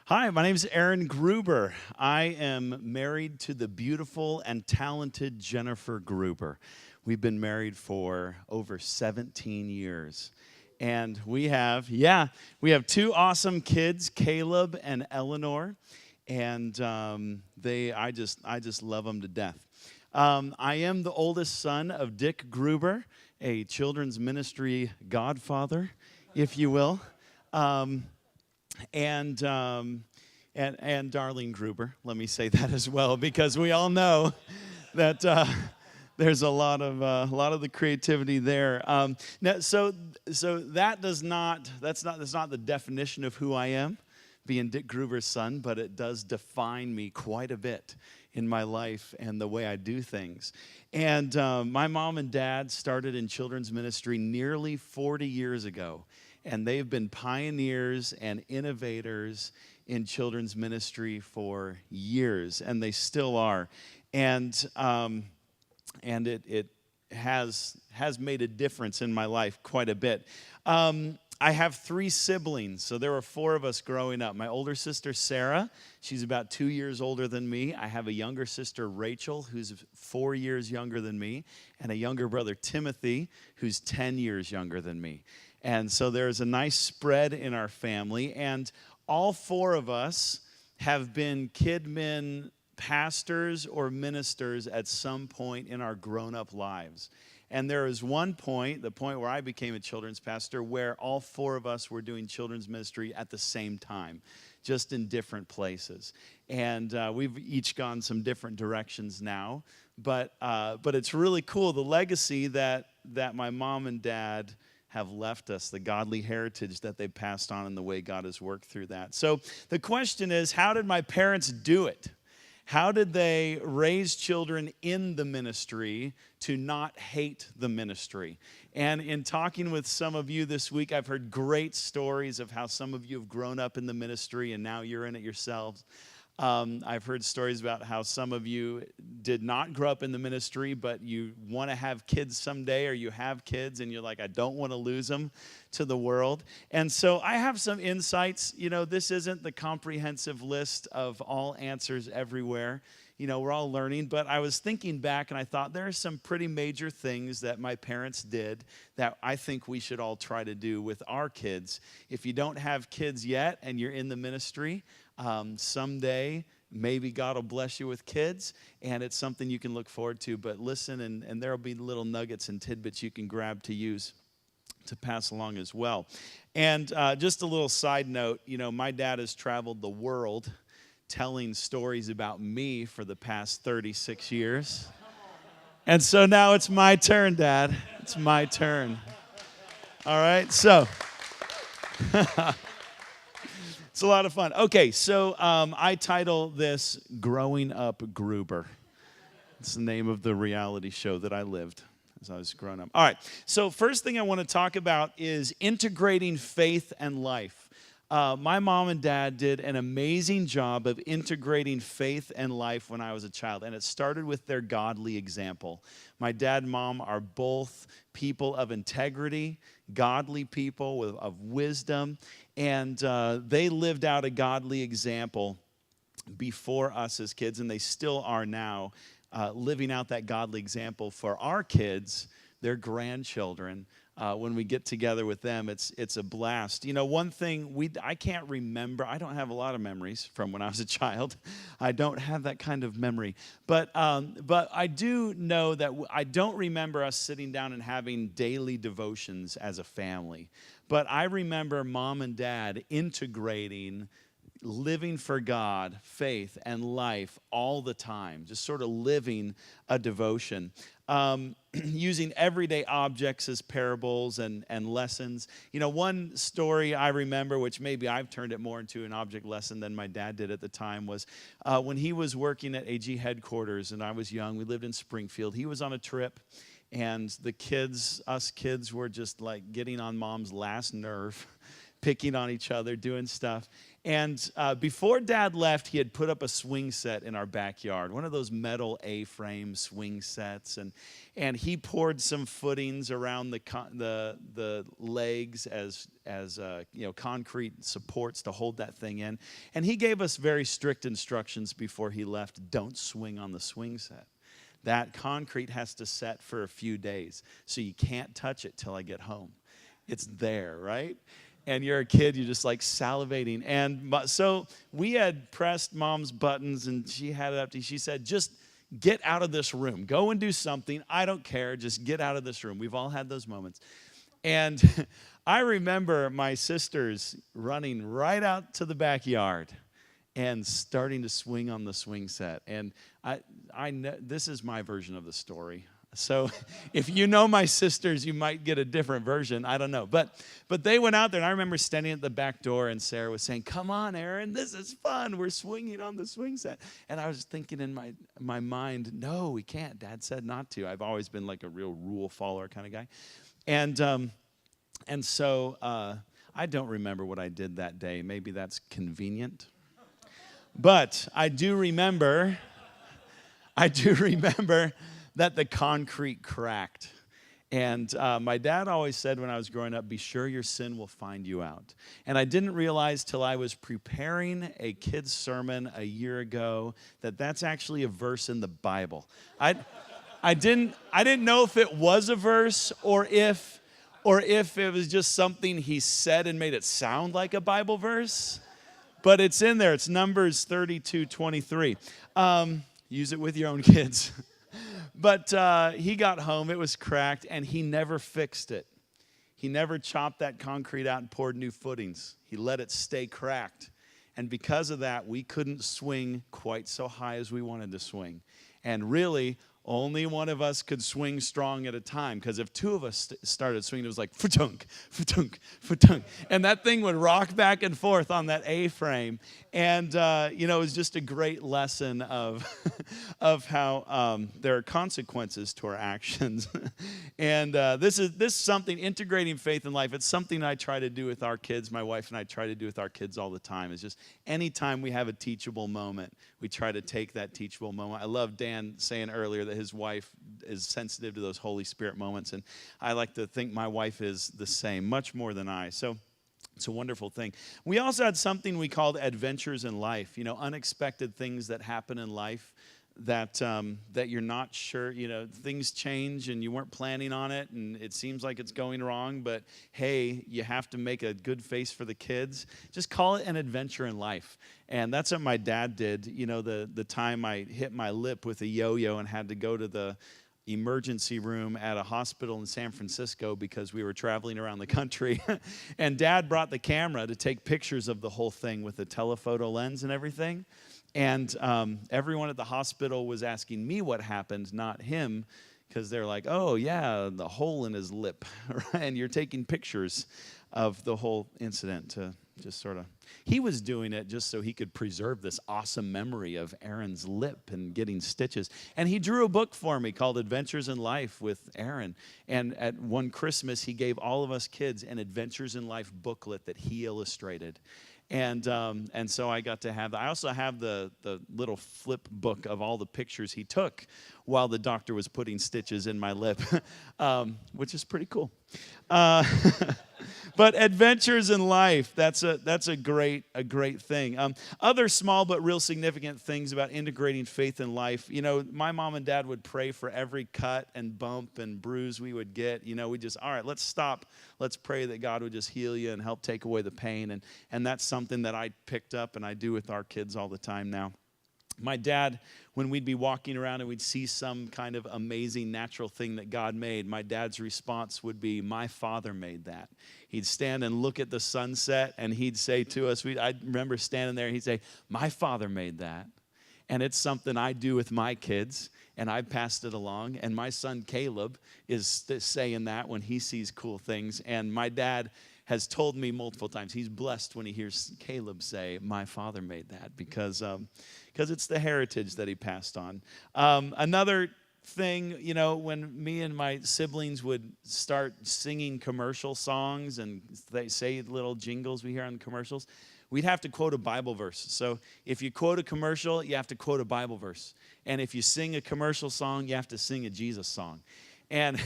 Hi, my name is Aaron Gruber. I am married to the beautiful and talented Jennifer Gruber. We've been married for over 17 years. And we have two awesome kids, Caleb and Eleanor, and I just love them to death. I am the oldest son of Dick Gruber, a children's ministry godfather, if you will. Um, and Darlene Gruber. Let me say that as well, because we all know that there's a lot of the creativity there. So that's not the definition of who I am, being Dick Gruber's son, but it does define me quite a bit in my life and the way I do things. And my mom and dad started in children's ministry nearly 40 years ago. And they've been pioneers and innovators in children's ministry for years, and they still are. And it has made a difference in my life quite a bit. I have three siblings, so there were four of us growing up. My older sister, Sarah, she's about 2 years older than me. I have a younger sister, Rachel, who's 4 years younger than me, and a younger brother, Timothy, who's 10 years younger than me. And so there's a nice spread in our family, and all four of us have been kidmin pastors or ministers at some point in our grown-up lives. And there was one point, the point where I became a children's pastor, where all four of us were doing children's ministry at the same time, just in different places. And we've each gone some different directions now, but it's really cool, the legacy that my mom and dad have left us, the godly heritage that they passed on, and the way God has worked through that. So the question is, how did my parents do it? How did they raise children in the ministry to not hate the ministry? And in talking with some of you this week, I've heard great stories of how some of you have grown up in the ministry and now you're in it yourselves. I've heard stories about how some of you did not grow up in the ministry, but you want to have kids someday, or you have kids and you're like, I don't want to lose them to the world. And so I have some insights. You know, this isn't the comprehensive list of all answers everywhere. You know, we're all learning, but I was thinking back and I thought there are some pretty major things that my parents did that I think we should all try to do with our kids. If you don't have kids yet and you're in the ministry, someday maybe God will bless you with kids, and it's something you can look forward to. But listen, and there will be little nuggets and tidbits you can grab to use to pass along as well. And just a little side note, you know, my dad has traveled the world telling stories about me for the past 36 years. And so now it's my turn, Dad. It's my turn. All right, so it's a lot of fun. Okay, so I title this Growing Up Gruber. It's the name of the reality show that I lived as I was growing up. All right, so first thing I want to talk about is integrating faith and life. My mom and dad did an amazing job of integrating faith and life when I was a child, and it started with their godly example. My dad and mom are both people of integrity, godly people of wisdom, and they lived out a godly example before us as kids, and they still are now living out that godly example for our kids, their grandchildren. When we get together with them, it's a blast. You know, one thing I can't remember. I don't have a lot of memories from when I was a child. I don't have that kind of memory. But I do know that I don't remember us sitting down and having daily devotions as a family. But I remember Mom and Dad integrating living for God, faith, and life all the time, just sort of living a devotion. Using everyday objects as parables and lessons. You know, one story I remember, which maybe I've turned it more into an object lesson than my dad did at the time, was when he was working at AG headquarters and I was young. We lived in Springfield. He was on a trip, and us kids were just like getting on Mom's last nerve picking on each other, doing stuff. And before Dad left, he had put up a swing set in our backyard, one of those metal A-frame swing sets. And he poured some footings around the legs as concrete supports to hold that thing in. And he gave us very strict instructions before he left: don't swing on the swing set. That concrete has to set for a few days, so you can't touch it till I get home. It's there, right? And you're a kid, you're just like salivating. And so we had pressed Mom's buttons, and she had it up to, she said, just get out of this room. Go and do something. I don't care. Just get out of this room. We've all had those moments. And I remember my sisters running right out to the backyard and starting to swing on the swing set. And I know this is my version of the story. So if you know my sisters, you might get a different version. I don't know. But they went out there, and I remember standing at the back door, and Sarah was saying, come on, Aaron, this is fun. We're swinging on the swing set. And I was thinking in my mind, no, we can't. Dad said not to. I've always been like a real rule follower kind of guy. And so I don't remember what I did that day. Maybe that's convenient. But I do remember that the concrete cracked. And my dad always said when I was growing up, be sure your sin will find you out. And I didn't realize till I was preparing a kid's sermon a year ago that that's actually a verse in the Bible. I didn't know if it was a verse or if it was just something he said and made it sound like a Bible verse. But it's in there. It's Numbers 32:23. Use it with your own kids. But he got home, it was cracked, and he never fixed it. He never chopped that concrete out and poured new footings. He let it stay cracked. And because of that, we couldn't swing quite so high as we wanted to swing. And really, only one of us could swing strong at a time, because if two of us started swinging, it was like fa-tunk, fa-tunk, fa-tunk. And that thing would rock back and forth on that A-frame. And, it was just a great lesson of how there are consequences to our actions. And this is something, integrating faith in life. It's something I try to do with our kids. My wife and I try to do with our kids all the time. It's just anytime we have a teachable moment, we try to take that teachable moment. I love Dan saying earlier that his wife is sensitive to those Holy Spirit moments. And I like to think my wife is the same, much more than I. So it's a wonderful thing. We also had something we called adventures in life, unexpected things that happen in life that you're not sure, things change and you weren't planning on it and it seems like it's going wrong, but hey, you have to make a good face for the kids. Just call it an adventure in life. And that's what my dad did, the time I hit my lip with a yo-yo and had to go to the emergency room at a hospital in San Francisco because we were traveling around the country. And Dad brought the camera to take pictures of the whole thing with a telephoto lens and everything. And everyone at the hospital was asking me what happened, not him, because they're like, oh, yeah, the hole in his lip. And you're taking pictures of the whole incident to just sort of, he was doing it just so he could preserve this awesome memory of Aaron's lip and getting stitches. And he drew a book for me called Adventures in Life with Aaron. And at one Christmas, he gave all of us kids an Adventures in Life booklet that he illustrated. And so I got to have that. I also have the little flip book of all the pictures he took while the doctor was putting stitches in my lip, which is pretty cool. But adventures in life, that's a great thing. Other small but real significant things about integrating faith in life. My mom and dad would pray for every cut and bump and bruise we would get. We just, all right, let's stop. Let's pray that God would just heal you and help take away the pain. And that's something that I picked up and I do with our kids all the time now. My dad, when we'd be walking around and we'd see some kind of amazing natural thing that God made, my dad's response would be, my Father made that. He'd stand and look at the sunset and he'd say to us, I remember standing there and he'd say, my Father made that. And it's something I do with my kids, and I've passed it along. And my son Caleb is saying that when he sees cool things. And my dad has told me multiple times he's blessed when he hears Caleb say, my Father made that, because it's the heritage that he passed on. Another thing, when me and my siblings would start singing commercial songs and they say little jingles we hear on commercials, we'd have to quote a Bible verse. So if you quote a commercial, you have to quote a Bible verse. And if you sing a commercial song, you have to sing a Jesus song. And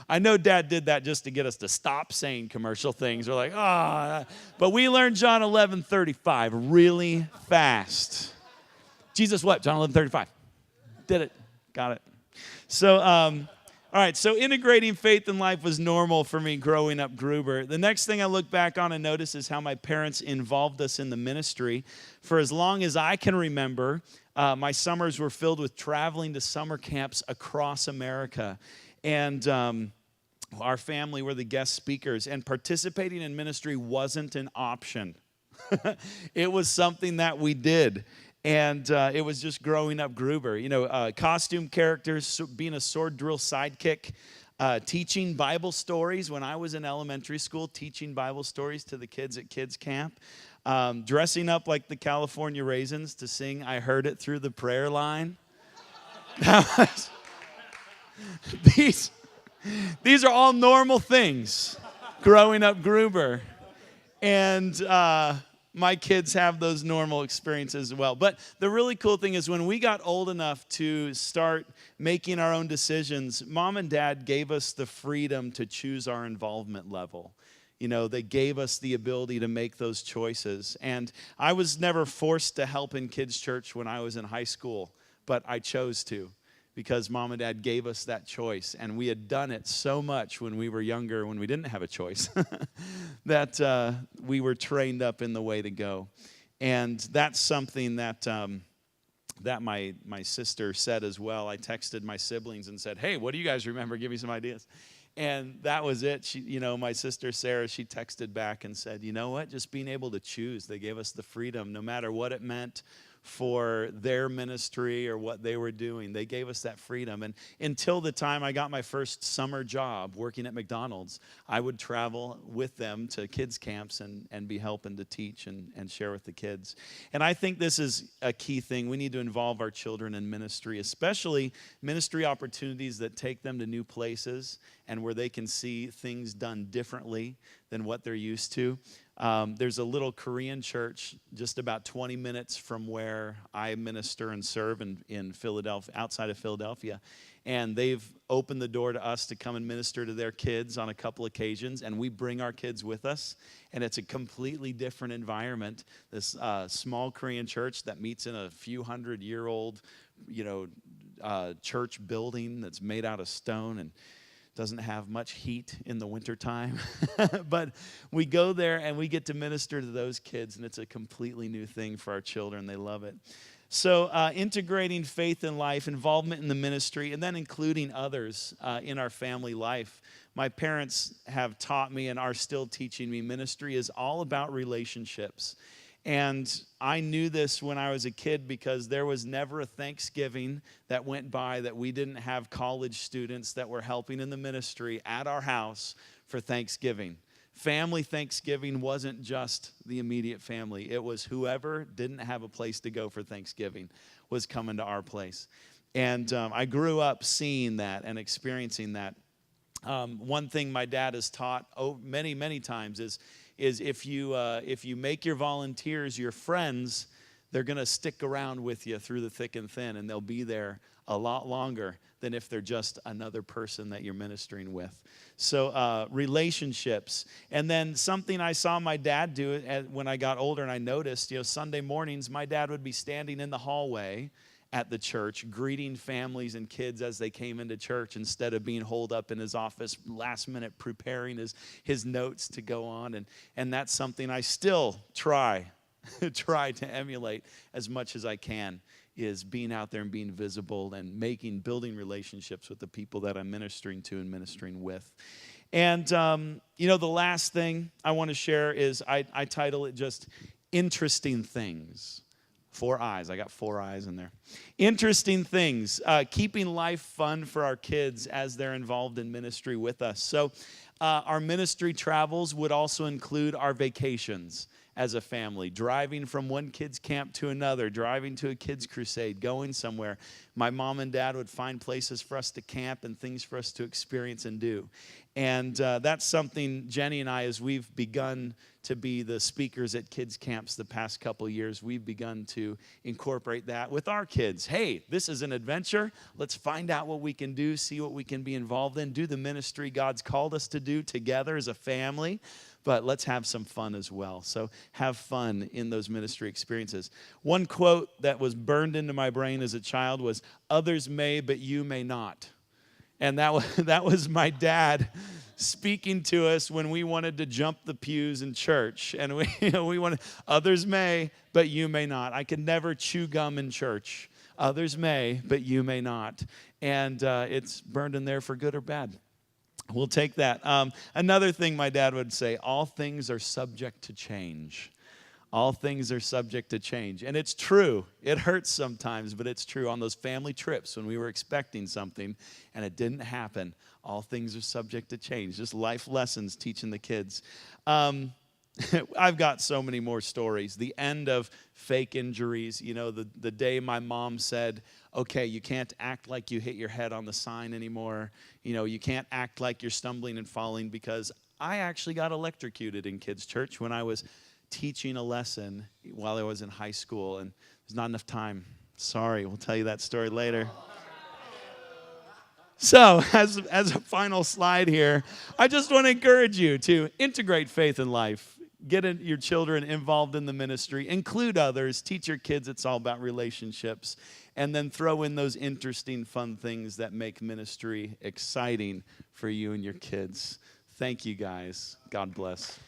I know Dad did that just to get us to stop saying commercial things. We're like, but we learned John 11:35 really fast. Jesus what? John 11:35. Did it. Got it. So, all right, so integrating faith and life was normal for me growing up Gruber. The next thing I look back on and notice is how my parents involved us in the ministry. For as long as I can remember, my summers were filled with traveling to summer camps across America. And our family were the guest speakers, and participating in ministry wasn't an option. It was something that we did. And it was just growing up Gruber. Costume characters, being a sword drill sidekick, teaching Bible stories when I was in elementary school, teaching Bible stories to the kids at kids camp, dressing up like the California Raisins to sing I Heard It Through the Prayer Line. These are all normal things growing up Gruber. And my kids have those normal experiences as well. But the really cool thing is when we got old enough to start making our own decisions, Mom and Dad gave us the freedom to choose our involvement level. They gave us the ability to make those choices. And I was never forced to help in kids' church when I was in high school, but I chose to because Mom and Dad gave us that choice. And we had done it so much when we were younger, when we didn't have a choice, that we were trained up in the way to go. And that's something that my sister said as well. I texted my siblings and said, hey, what do you guys remember? Give me some ideas. And that was it. She, my sister Sarah, she texted back and said, you know what? Just being able to choose. They gave us the freedom, no matter what it meant for their ministry or what they were doing. They gave us that freedom. And until the time I got my first summer job working at McDonald's, I would travel with them to kids camps and be helping to teach and share with the kids. And I think this is a key thing. We need to involve our children in ministry, especially ministry opportunities that take them to new places and where they can see things done differently than what they're used to. There's a little Korean church just about 20 minutes from where I minister and serve in Philadelphia, outside of Philadelphia. And they've opened the door to us to come and minister to their kids on a couple occasions. And we bring our kids with us. And it's a completely different environment. This small Korean church that meets in a few hundred-year-old, church building that's made out of stone and doesn't have much heat in the wintertime. But we go there and we get to minister to those kids, and it's a completely new thing for our children. They love it. So integrating faith and life, involvement in the ministry, and then including others in our family life. My parents have taught me and are still teaching me ministry is all about relationships. And I knew this when I was a kid because there was never a Thanksgiving that went by that we didn't have college students that were helping in the ministry at our house for Thanksgiving. Family Thanksgiving wasn't just the immediate family. It was whoever didn't have a place to go for Thanksgiving was coming to our place. And I grew up seeing that and experiencing that. One thing my dad has taught many, many times is if you make your volunteers your friends, they're going to stick around with you through the thick and thin, and they'll be there a lot longer than if they're just another person that you're ministering with. So relationships. And then something I saw my dad do when I got older, and I noticed, Sunday mornings, my dad would be standing in the hallway at the church, greeting families and kids as they came into church instead of being holed up in his office last minute preparing his notes to go on. And that's something I still try to emulate as much as I can, is being out there and being visible and building relationships with the people that I'm ministering to and ministering with. And, the last thing I want to share is I title it just Interesting Things. 4 eyes. I got 4 eyes in there. Interesting things. Keeping life fun for our kids as they're involved in ministry with us. So our ministry travels would also include our vacations as a family, driving from one kids' camp to another, driving to a kids' crusade, going somewhere. My mom and dad would find places for us to camp and things for us to experience and do. And that's something Jenny and I, as we've begun to be the speakers at kids' camps the past couple years, we've begun to incorporate that with our kids. Hey, this is an adventure. Let's find out what we can do, see what we can be involved in, do the ministry God's called us to do together as a family. But let's have some fun as well. So have fun in those ministry experiences. One quote that was burned into my brain as a child was, "Others may, but you may not." And that was my dad speaking to us when we wanted to jump the pews in church. And we wanted, others may, but you may not. I could never chew gum in church. Others may, but you may not. And it's burned in there for good or bad. We'll take that. Another thing my dad would say, all things are subject to change. All things are subject to change. And it's true. It hurts sometimes, but it's true. On those family trips when we were expecting something and it didn't happen, all things are subject to change. Just life lessons teaching the kids. I've got so many more stories. The end of fake injuries, the day my mom said, okay, you can't act like you hit your head on the sign anymore. You can't act like you're stumbling and falling, because I actually got electrocuted in kids' church when I was teaching a lesson while I was in high school, and there's not enough time. Sorry, we'll tell you that story later. So, as a final slide here, I just want to encourage you to integrate faith in life. Get your children involved in the ministry. Include others. Teach your kids it's all about relationships. And then throw in those interesting, fun things that make ministry exciting for you and your kids. Thank you, guys. God bless.